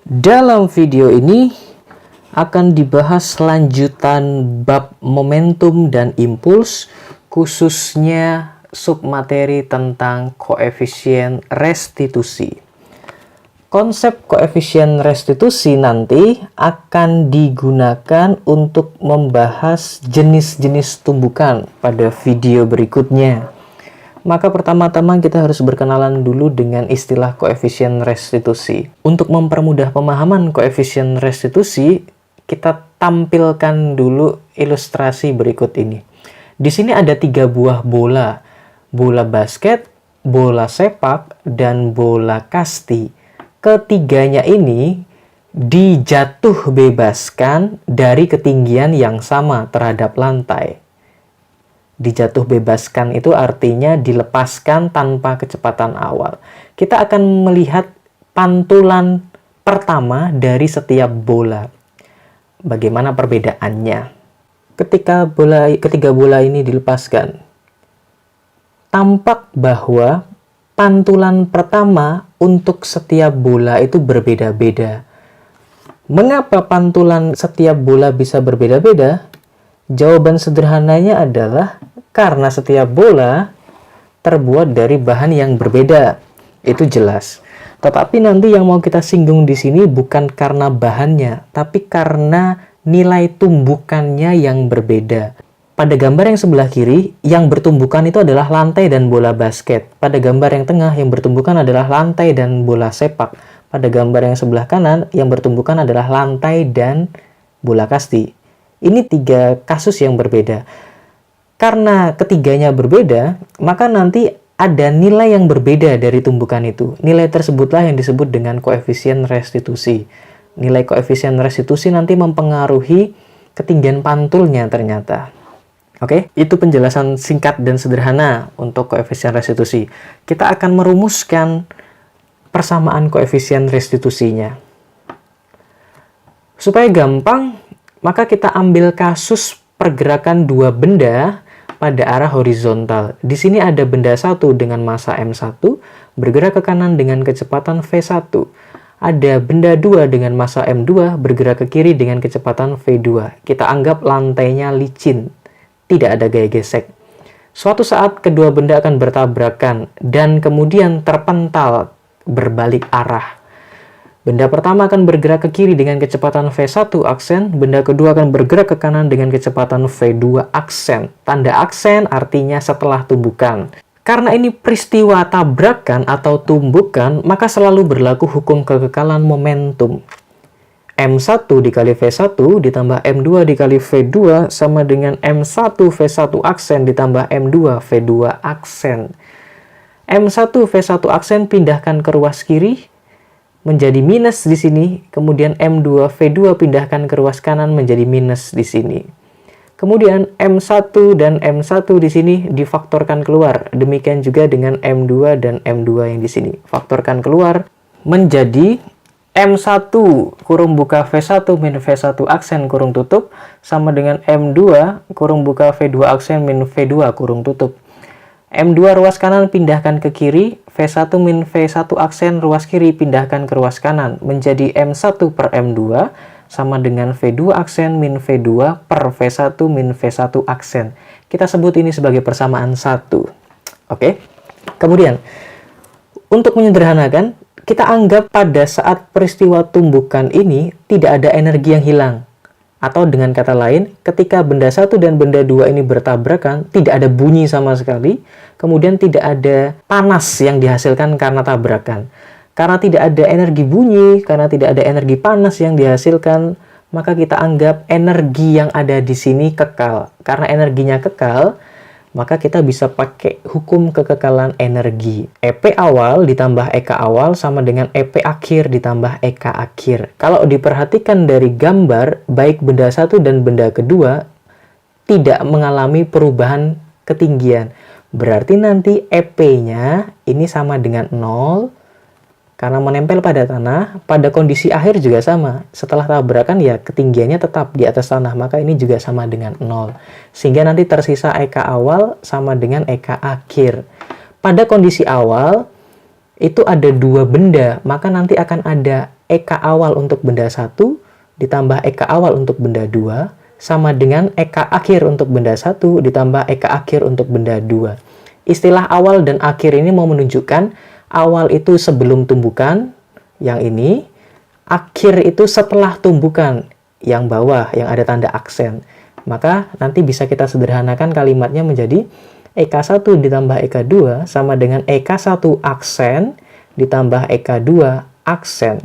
Dalam video ini akan dibahas lanjutan bab momentum dan impuls, khususnya submateri tentang koefisien restitusi. Konsep koefisien restitusi nanti akan digunakan untuk membahas jenis-jenis tumbukan pada video berikutnya. Maka pertama-tama kita harus berkenalan dulu dengan istilah koefisien restitusi. Untuk mempermudah pemahaman koefisien restitusi, kita tampilkan dulu ilustrasi berikut ini. Di sini ada 3 buah bola. Bola basket, bola sepak, dan bola kasti. Ketiganya ini dijatuh bebaskan dari ketinggian yang sama terhadap lantai. Dijatuh bebaskan itu artinya dilepaskan tanpa kecepatan awal. Kita akan melihat pantulan pertama dari setiap bola. Bagaimana perbedaannya? Ketika ketiga bola ini dilepaskan, tampak bahwa pantulan pertama untuk setiap bola itu berbeda-beda. Mengapa pantulan setiap bola bisa berbeda-beda? Jawaban sederhananya adalah karena setiap bola terbuat dari bahan yang berbeda. Itu jelas. Tetapi nanti yang mau kita singgung di sini bukan karena bahannya, tapi karena nilai tumbukannya yang berbeda. Pada gambar yang sebelah kiri, yang bertumbukan itu adalah lantai dan bola basket. Pada gambar yang tengah, yang bertumbukan adalah lantai dan bola sepak. Pada gambar yang sebelah kanan, yang bertumbukan adalah lantai dan bola kasti. Ini 3 kasus yang berbeda. Karena ketiganya berbeda, maka nanti ada nilai yang berbeda dari tumbukan itu. Nilai tersebutlah yang disebut dengan koefisien restitusi. Nilai koefisien restitusi nanti mempengaruhi ketinggian pantulnya ternyata. Oke, itu penjelasan singkat dan sederhana untuk koefisien restitusi. Kita akan merumuskan persamaan koefisien restitusinya. Supaya gampang, maka kita ambil kasus pergerakan 2 benda pada arah horizontal. Di sini ada benda 1 dengan massa M1 bergerak ke kanan dengan kecepatan V1. Ada benda 2 dengan massa M2 bergerak ke kiri dengan kecepatan V2. Kita anggap lantainya licin, tidak ada gaya gesek. Suatu saat kedua benda akan bertabrakan dan kemudian terpental berbalik arah. Benda pertama akan bergerak ke kiri dengan kecepatan V1 aksen, benda kedua akan bergerak ke kanan dengan kecepatan V2 aksen. Tanda aksen artinya setelah tumbukan. Karena ini peristiwa tabrakan atau tumbukan, maka selalu berlaku hukum kekekalan momentum. M1 dikali V1 ditambah M2 dikali V2 sama dengan M1 V1 aksen ditambah M2 V2 aksen. M1 V1 aksen pindahkan ke ruas kiri menjadi minus di sini, kemudian M2 V2 pindahkan ke ruas kanan menjadi minus di sini. Kemudian M1 dan M1 di sini difaktorkan keluar. Demikian juga dengan M2 dan M2 yang di sini. Faktorkan keluar menjadi M1 kurung buka V1 min V1 aksen kurung tutup sama dengan M2 kurung buka V2 aksen min V2 kurung tutup. M2 ruas kanan pindahkan ke kiri, V1 min V1 aksen ruas kiri pindahkan ke ruas kanan menjadi M1 per M2 sama dengan V2 aksen min V2 per V1 min V1 aksen. Kita sebut ini sebagai persamaan 1. Oke? Kemudian, untuk menyederhanakan, kita anggap pada saat peristiwa tumbukan ini tidak ada energi yang hilang. Atau dengan kata lain, ketika benda 1 dan benda 2 ini bertabrakan, tidak ada bunyi sama sekali, kemudian tidak ada panas yang dihasilkan karena tabrakan. Karena tidak ada energi bunyi, karena tidak ada energi panas yang dihasilkan, maka kita anggap energi yang ada di sini kekal. Karena energinya kekal, maka kita bisa pakai hukum kekekalan energi. EP awal ditambah EK awal sama dengan EP akhir ditambah EK akhir. Kalau diperhatikan dari gambar, baik benda 1 dan benda kedua tidak mengalami perubahan ketinggian. Berarti nanti EP-nya ini sama dengan 0, karena menempel pada tanah. Pada kondisi akhir juga sama. Setelah tabrakan ya ketinggiannya tetap di atas tanah, maka ini juga sama dengan 0. Sehingga nanti tersisa EK awal sama dengan EK akhir. Pada kondisi awal itu ada 2 benda, maka nanti akan ada Eka awal untuk benda 1 ditambah Eka awal untuk benda 2 sama dengan Eka akhir untuk benda 1 ditambah Eka akhir untuk benda 2. Istilah awal dan akhir ini mau menunjukkan awal itu sebelum tumbukan, yang ini, akhir itu setelah tumbukan, yang bawah, yang ada tanda aksen. Maka nanti bisa kita sederhanakan kalimatnya menjadi Eka 1 ditambah Eka 2 sama dengan Eka 1 aksen ditambah Eka 2 aksen.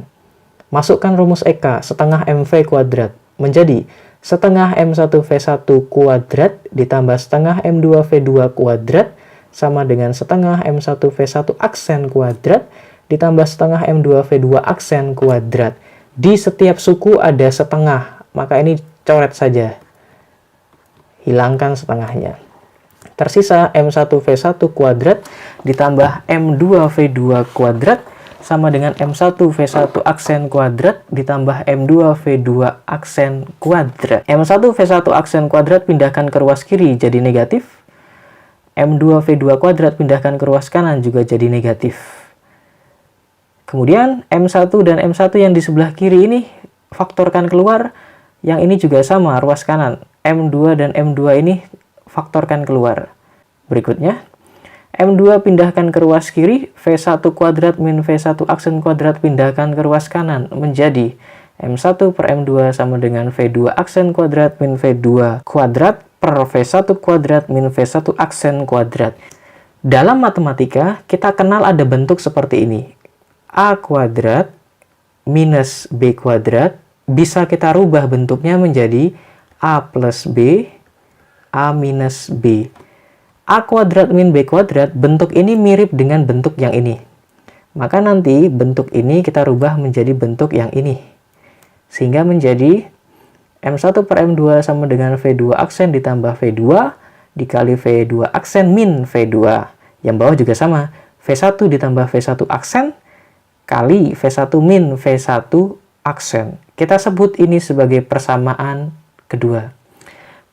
Masukkan rumus Eka, setengah MV kuadrat, menjadi setengah M1V1 kuadrat ditambah setengah M2V2 kuadrat sama dengan setengah M1V1 aksen kuadrat ditambah setengah M2V2 aksen kuadrat. Di setiap suku ada setengah, maka ini coret saja. Hilangkan setengahnya. Tersisa M1V1 kuadrat ditambah M2V2 kuadrat sama dengan M1V1 aksen kuadrat ditambah M2V2 aksen kuadrat. M1V1 aksen kuadrat pindahkan ke ruas kiri jadi negatif. M2V2 kuadrat pindahkan ke ruas kanan juga jadi negatif. Kemudian M1 dan M1 yang di sebelah kiri ini faktorkan keluar. Yang ini juga sama, ruas kanan. M2 dan M2 ini faktorkan keluar. Berikutnya, M2 pindahkan ke ruas kiri, V1 kuadrat min V1 aksen kuadrat pindahkan ke ruas kanan menjadi M1 per M2 sama dengan V2 aksen kuadrat min V2 kuadrat per V1 kuadrat min V1 aksen kuadrat. Dalam matematika, kita kenal ada bentuk seperti ini. A kuadrat minus B kuadrat bisa kita rubah bentuknya menjadi A plus B, A minus B. A kuadrat min B kuadrat, bentuk ini mirip dengan bentuk yang ini. Maka nanti bentuk ini kita rubah menjadi bentuk yang ini. Sehingga menjadi M1 per M2 sama dengan V2 aksen ditambah V2 dikali V2 aksen min V2. Yang bawah juga sama, V1 ditambah V1 aksen kali V1 min V1 aksen. Kita sebut ini sebagai persamaan kedua.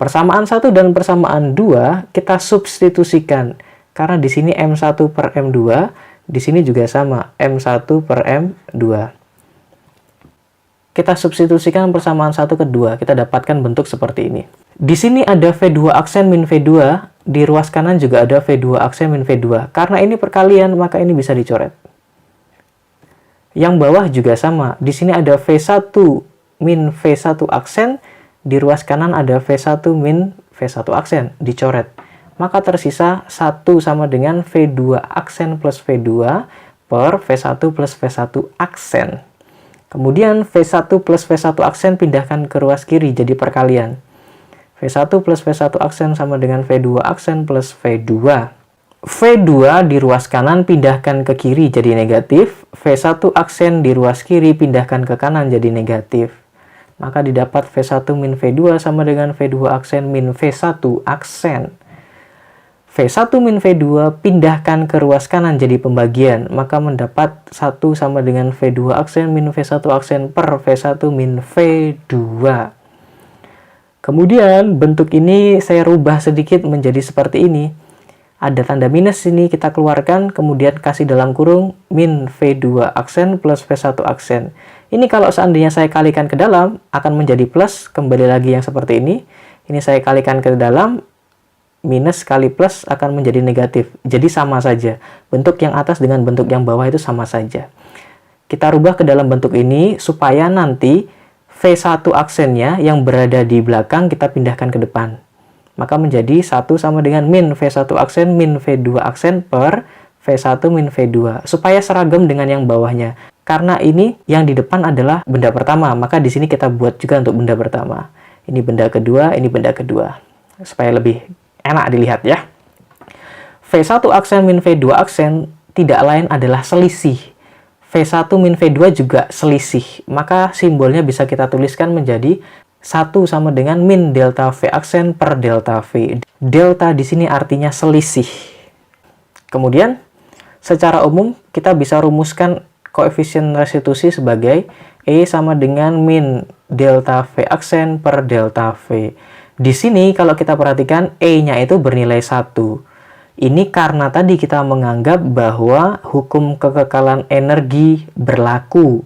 Persamaan 1 dan persamaan 2 kita substitusikan. Karena di sini M1 per M2, di sini juga sama, M1 per M2. Kita substitusikan persamaan 1 ke 2, kita dapatkan bentuk seperti ini. Di sini ada V2 aksen min V2, di ruas kanan juga ada V2 aksen min V2. Karena ini perkalian, maka ini bisa dicoret. Yang bawah juga sama, di sini ada V1 min V1 aksen, di ruas kanan ada V1 min V1 aksen, dicoret. Maka tersisa 1 sama dengan V2 aksen plus V2 per V1 plus V1 aksen. Kemudian V1 plus V1 aksen pindahkan ke ruas kiri jadi perkalian. V1 plus V1 aksen sama dengan V2 aksen plus V2. V2 di ruas kanan pindahkan ke kiri jadi negatif. V1 aksen di ruas kiri pindahkan ke kanan jadi negatif. Maka didapat V1 min V2 sama dengan V2 aksen min V1 aksen. V1 min V2 pindahkan ke ruas kanan jadi pembagian. Maka mendapat 1 sama dengan V2 aksen min V1 aksen per V1 min V2. Kemudian bentuk ini saya rubah sedikit menjadi seperti ini. Ada tanda minus ini kita keluarkan, kemudian kasih dalam kurung min V2 aksen plus V1 aksen. Ini kalau seandainya saya kalikan ke dalam, akan menjadi plus, kembali lagi yang seperti ini. Ini saya kalikan ke dalam, minus kali plus akan menjadi negatif. Jadi sama saja. Bentuk yang atas dengan bentuk yang bawah itu sama saja. Kita rubah ke dalam bentuk ini, supaya nanti V1 aksennya yang berada di belakang kita pindahkan ke depan. Maka menjadi 1 sama dengan min V1 aksen min V2 aksen per V1 min V2. Supaya seragam dengan yang bawahnya. Karena ini yang di depan adalah benda pertama, maka di sini kita buat juga untuk benda pertama. Ini benda kedua, ini benda kedua. Supaya lebih enak dilihat ya. V1 aksen min V2 aksen tidak lain adalah selisih. V1 min V2 juga selisih. Maka simbolnya bisa kita tuliskan menjadi 1 sama dengan min delta V aksen per delta V. Delta di sini artinya selisih. Kemudian, secara umum kita bisa rumuskan koefisien restitusi sebagai E sama dengan min delta V aksen per delta V. Di sini kalau kita perhatikan E-nya itu bernilai 1. Ini karena tadi kita menganggap bahwa hukum kekekalan energi berlaku.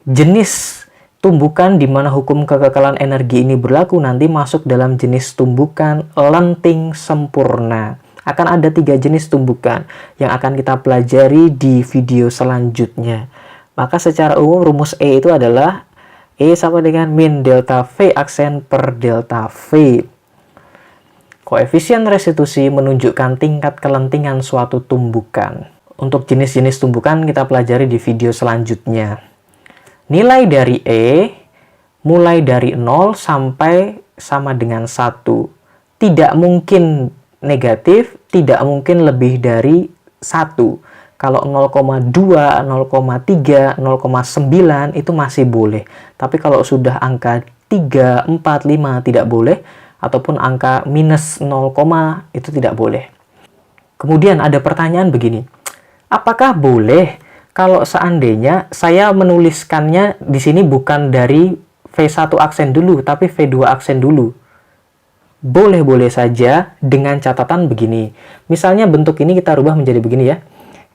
jenis tumbukan di mana hukum kekekalan energi ini berlaku nanti masuk dalam jenis tumbukan lenting sempurna. Akan ada 3 jenis tumbukan yang akan kita pelajari di video selanjutnya. Maka secara umum rumus E itu adalah E sama dengan min delta V aksen per delta V. Koefisien restitusi menunjukkan tingkat kelentingan suatu tumbukan. Untuk jenis-jenis tumbukan kita pelajari di video selanjutnya. Nilai dari E mulai dari 0 sampai sama dengan 1. Tidak mungkin negatif, tidak mungkin lebih dari 1. Kalau 0,2, 0,3, 0,9 itu masih boleh. Tapi kalau sudah angka 3, 4, 5 tidak boleh, ataupun angka minus 0, itu tidak boleh. Kemudian ada pertanyaan begini. Apakah boleh kalau seandainya saya menuliskannya di sini bukan dari V1 aksen dulu, tapi V2 aksen dulu? Boleh-boleh saja dengan catatan begini. Misalnya bentuk ini kita rubah menjadi begini ya.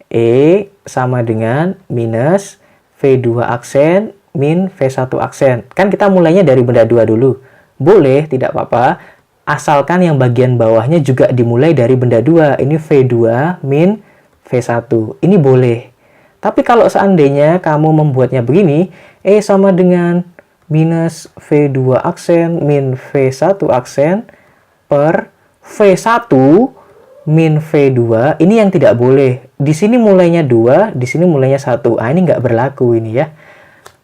E sama dengan minus V2 aksen min V1 aksen. Kan kita mulainya dari benda 2 dulu. Boleh, tidak apa-apa. Asalkan yang bagian bawahnya juga dimulai dari benda 2. Ini V2 min V1. Ini boleh. Tapi kalau seandainya kamu membuatnya begini, E sama dengan minus V2 aksen min V1 aksen per V1 min V2, ini yang tidak boleh. Di sini mulainya 2, di sini mulainya 1. Ini nggak berlaku ini ya.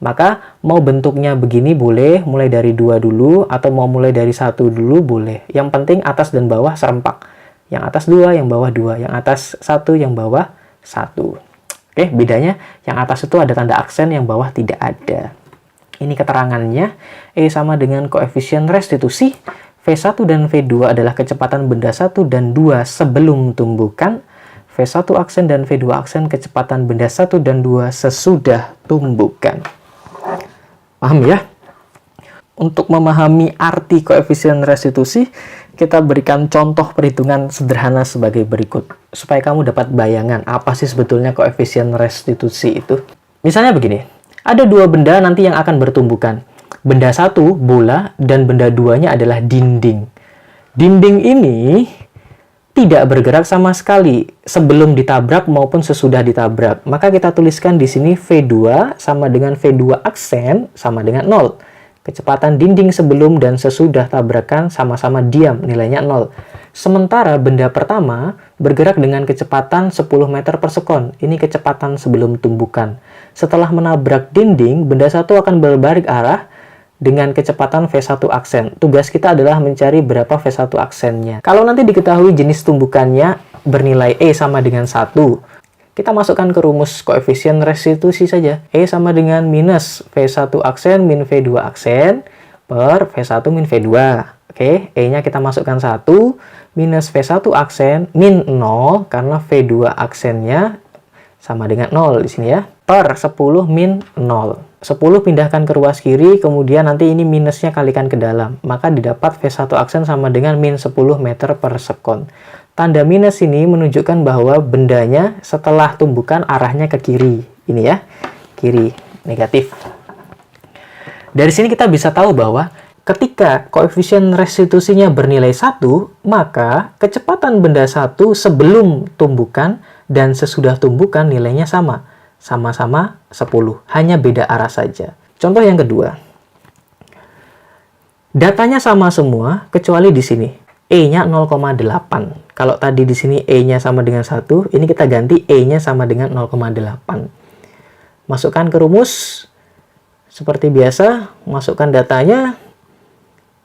Maka mau bentuknya begini boleh, mulai dari 2 dulu, atau mau mulai dari 1 dulu boleh. Yang penting atas dan bawah serempak. Yang atas 2, yang bawah 2. Yang atas 1, yang bawah 1. Oke, bedanya yang atas itu ada tanda aksen, yang bawah tidak ada. Ini keterangannya. E sama dengan koefisien restitusi. V1 dan V2 adalah kecepatan benda 1 dan 2 sebelum tumbukan. V1 aksen dan V2 aksen kecepatan benda 1 dan 2 sesudah tumbukan. Paham ya? Untuk memahami arti koefisien restitusi, kita berikan contoh perhitungan sederhana sebagai berikut. Supaya kamu dapat bayangan apa sih sebetulnya koefisien restitusi itu. Misalnya begini, ada 2 benda nanti yang akan bertumbukan. Benda 1, bola, dan benda 2-nya adalah dinding. Dinding ini tidak bergerak sama sekali sebelum ditabrak maupun sesudah ditabrak. Maka kita tuliskan di sini V2 sama dengan V2 aksen sama dengan 0. Kecepatan dinding sebelum dan sesudah tabrakan sama-sama diam, nilainya 0. Sementara benda pertama bergerak dengan kecepatan 10 meter per sekon. Ini kecepatan sebelum tumbukan. Setelah menabrak dinding, benda 1 akan berbalik arah dengan kecepatan V1 aksen. Tugas kita adalah mencari berapa V1 aksennya. Kalau nanti diketahui jenis tumbukannya bernilai E sama dengan 1, kita masukkan ke rumus koefisien restitusi saja. E sama dengan minus V1 aksen min V2 aksen per V1 min V2. Oke, E-nya kita masukkan 1, minus V1 aksen min 0, karena V2 aksennya sama dengan 0 di sini ya, per 10 min 0. 10 pindahkan ke ruas kiri, kemudian nanti ini minusnya kalikan ke dalam. Maka didapat V1 aksen sama dengan min 10 meter per sekon. Tanda minus ini menunjukkan bahwa bendanya setelah tumbukan arahnya ke kiri. Ini ya, kiri, negatif. Dari sini kita bisa tahu bahwa ketika koefisien restitusinya bernilai 1, maka kecepatan benda 1 sebelum tumbukan dan sesudah tumbukan nilainya sama. Sama-sama 10, hanya beda arah saja. Contoh yang kedua. Datanya sama semua kecuali di sini. E-nya 0,8. Kalau tadi di sini E-nya sama dengan 1, ini kita ganti E-nya sama dengan 0,8. Masukkan ke rumus. Seperti biasa, masukkan datanya.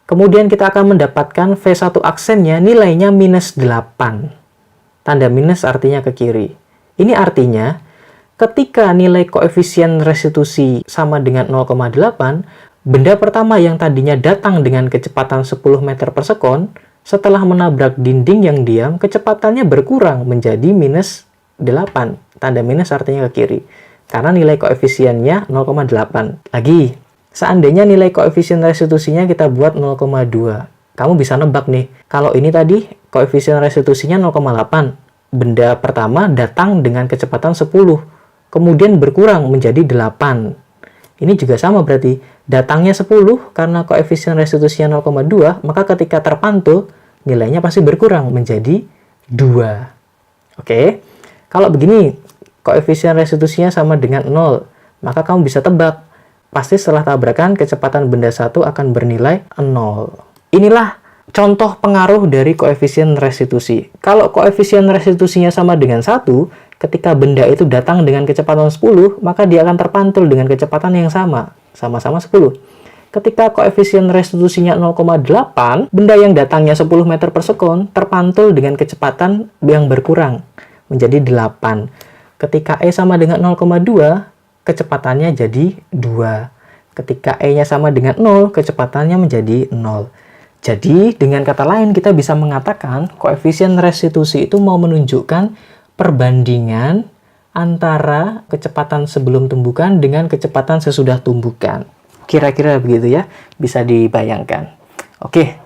Kemudian kita akan mendapatkan V1 aksennya nilainya minus 8. Tanda minus artinya ke kiri. Ini artinya, ketika nilai koefisien restitusi sama dengan 0,8, benda pertama yang tadinya datang dengan kecepatan 10 meter per sekon, setelah menabrak dinding yang diam, kecepatannya berkurang menjadi minus 8. Tanda minus artinya ke kiri. Karena nilai koefisiennya 0,8. Lagi, seandainya nilai koefisien restitusinya kita buat 0,2. Kamu bisa nebak nih, kalau ini tadi koefisien restitusinya 0,8. Benda pertama datang dengan kecepatan 10. Kemudian berkurang menjadi 8. Ini juga sama berarti. Datangnya 10 karena koefisien restitusinya 0,2, maka ketika terpantul, nilainya pasti berkurang menjadi 2. Oke, kalau begini, koefisien restitusinya sama dengan 0, maka kamu bisa tebak, pasti setelah tabrakan kecepatan benda satu akan bernilai 0. Inilah contoh pengaruh dari koefisien restitusi. Kalau koefisien restitusinya sama dengan 1, ketika benda itu datang dengan kecepatan 10, maka dia akan terpantul dengan kecepatan yang sama-sama 10. Ketika koefisien restitusinya 0,8, benda yang datangnya 10 meter per sekon terpantul dengan kecepatan yang berkurang, menjadi 8. Ketika E sama dengan 0,2, kecepatannya jadi 2. Ketika E-nya sama dengan 0, kecepatannya menjadi 0. Jadi, dengan kata lain, kita bisa mengatakan koefisien restitusi itu mau menunjukkan perbandingan antara kecepatan sebelum tumbukan dengan kecepatan sesudah tumbukan. Kira-kira begitu ya, bisa dibayangkan. Oke,